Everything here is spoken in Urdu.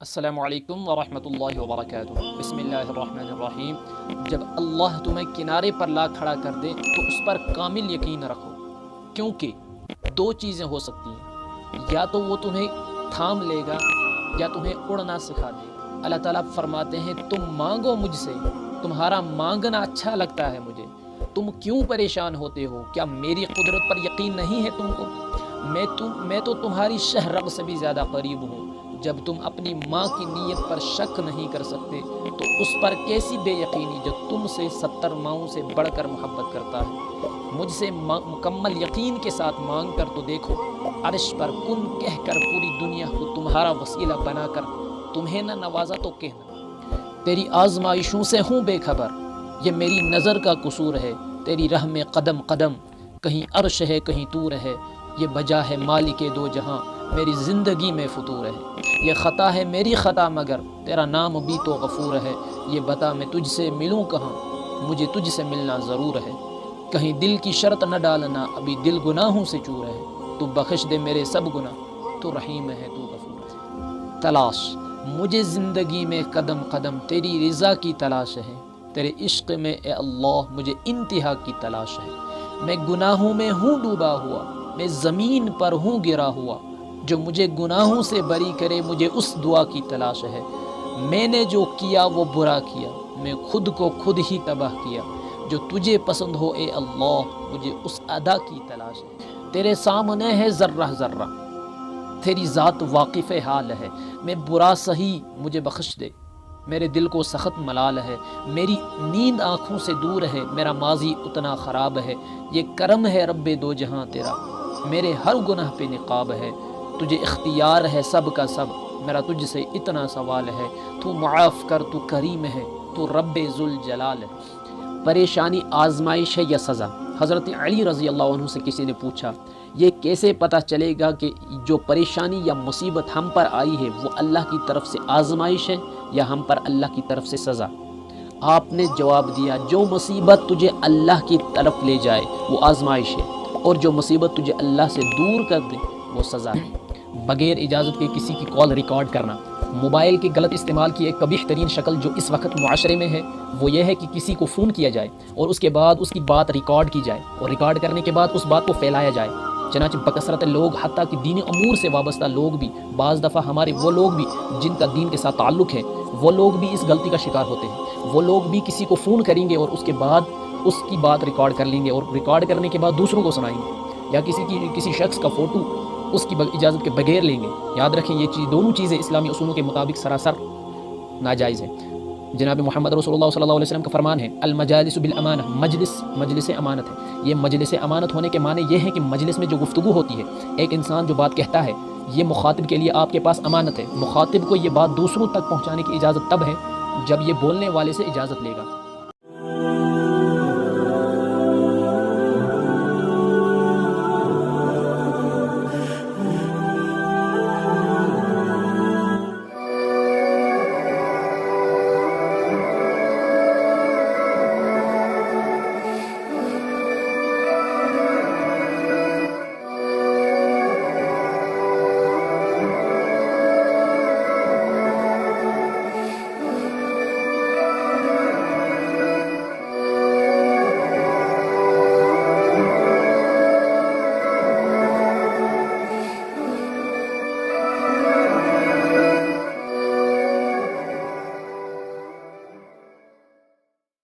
السلام علیکم ورحمۃ اللہ وبرکاتہ۔ بسم اللہ الرحمن الرحیم۔ جب اللہ تمہیں کنارے پر لا کھڑا کر دے تو اس پر کامل یقین رکھو، کیونکہ دو چیزیں ہو سکتی ہیں، یا تو وہ تمہیں تھام لے گا یا تمہیں اڑنا سکھا دے گا۔ اللہ تعالیٰ فرماتے ہیں تم مانگو مجھ سے، تمہارا مانگنا اچھا لگتا ہے مجھے، تم کیوں پریشان ہوتے ہو؟ کیا میری قدرت پر یقین نہیں ہے تم کو؟ میں تو تمہاری شہرگ سے بھی زیادہ قریب ہوں۔ جب تم اپنی ماں کی نیت پر شک نہیں کر سکتے تو اس پر کیسی بے یقینی جو تم سے 70 ماؤں سے بڑھ کر محبت کرتا ہے۔ مجھ سے مکمل یقین کے ساتھ مانگ کر تو دیکھو، عرش پر کن کہہ کر پوری دنیا کو تمہارا وسیلہ بنا کر تمہیں نہ نوازا تو کہنا۔ تیری آزمائشوں سے ہوں بے خبر، یہ میری نظر کا قصور ہے۔ تیری راہ میں قدم قدم، کہیں عرش ہے کہیں طور ہے، یہ بجا ہے مالک دو جہاں، میری زندگی میں فطور ہے۔ یہ خطا ہے میری خطا مگر تیرا نام بھی تو غفور ہے۔ یہ بتا میں تجھ سے ملوں کہاں، مجھے تجھ سے ملنا ضرور ہے۔ کہیں دل کی شرط نہ ڈالنا، ابھی دل گناہوں سے چور ہے۔ تو بخش دے میرے سب گناہ، تو رحیم ہے تو غفور ہے۔ تلاش مجھے زندگی میں قدم قدم تیری رضا کی تلاش ہے۔ تیرے عشق میں اے اللہ مجھے انتہا کی تلاش ہے۔ میں گناہوں میں ہوں ڈوبا ہوا، میں زمین پر ہوں گرا ہوا، جو مجھے گناہوں سے بری کرے مجھے اس دعا کی تلاش ہے۔ میں نے جو کیا وہ برا کیا، میں خود کو خود ہی تباہ کیا، جو تجھے پسند ہو اے اللہ مجھے اس ادا کی تلاش ہے۔ تیرے سامنے ہے ذرہ ذرہ، تیری ذات واقف حال ہے۔ میں برا سہی مجھے بخش دے، میرے دل کو سخت ملال ہے۔ میری نیند آنکھوں سے دور ہے، میرا ماضی اتنا خراب ہے۔ یہ کرم ہے رب دو جہاں تیرا، میرے ہر گناہ پہ نقاب ہے۔ تجھے اختیار ہے سب کا سب، میرا تجھ سے اتنا سوال ہے۔ تو معاف کر، تو کریم ہے، تو رب ذوالجلال ہے۔ پریشانی آزمائش ہے یا سزا؟ حضرت علی رضی اللہ عنہ سے کسی نے پوچھا، یہ کیسے پتہ چلے گا کہ جو پریشانی یا مصیبت ہم پر آئی ہے وہ اللہ کی طرف سے آزمائش ہے یا ہم پر اللہ کی طرف سے سزا؟ آپ نے جواب دیا، جو مصیبت تجھے اللہ کی طرف لے جائے وہ آزمائش ہے، اور جو مصیبت تجھے اللہ سے دور کر دے وہ سزا ہے۔ بغیر اجازت کے کسی کی کال ریکارڈ کرنا، موبائل کے غلط استعمال کی ایک قبیح ترین شکل جو اس وقت معاشرے میں ہے وہ یہ ہے کہ کسی کو فون کیا جائے اور اس کے بعد اس کی بات ریکارڈ کی جائے، اور ریکارڈ کرنے کے بعد اس بات کو پھیلایا جائے۔ چنانچہ بکثرت لوگ، حتیٰ کہ دینی امور سے وابستہ لوگ بھی، بعض دفعہ ہمارے وہ لوگ بھی جن کا دین کے ساتھ تعلق ہے، وہ لوگ بھی اس غلطی کا شکار ہوتے ہیں۔ وہ لوگ بھی کسی کو فون کریں گے اور اس کے بعد اس کی بات ریکارڈ کر لیں گے، اور ریکارڈ کرنے کے بعد دوسروں کو سنائیں گے، یا کسی شخص کا فوٹو اس کی اجازت کے بغیر لیں گے۔ یاد رکھیں یہ دونوں چیزیں اسلامی اصولوں کے مطابق سراسر ناجائز ہیں۔ جناب محمد رسول اللہ صلی اللہ علیہ وسلم کا فرمان ہے، المجالس بالامانہ، مجلس امانت ہے۔ یہ مجلس امانت ہونے کے معنی یہ ہے کہ مجلس میں جو گفتگو ہوتی ہے، ایک انسان جو بات کہتا ہے، یہ مخاطب کے لیے آپ کے پاس امانت ہے۔ مخاطب کو یہ بات دوسروں تک پہنچانے کی اجازت تب ہے جب یہ بولنے والے سے اجازت لے گا۔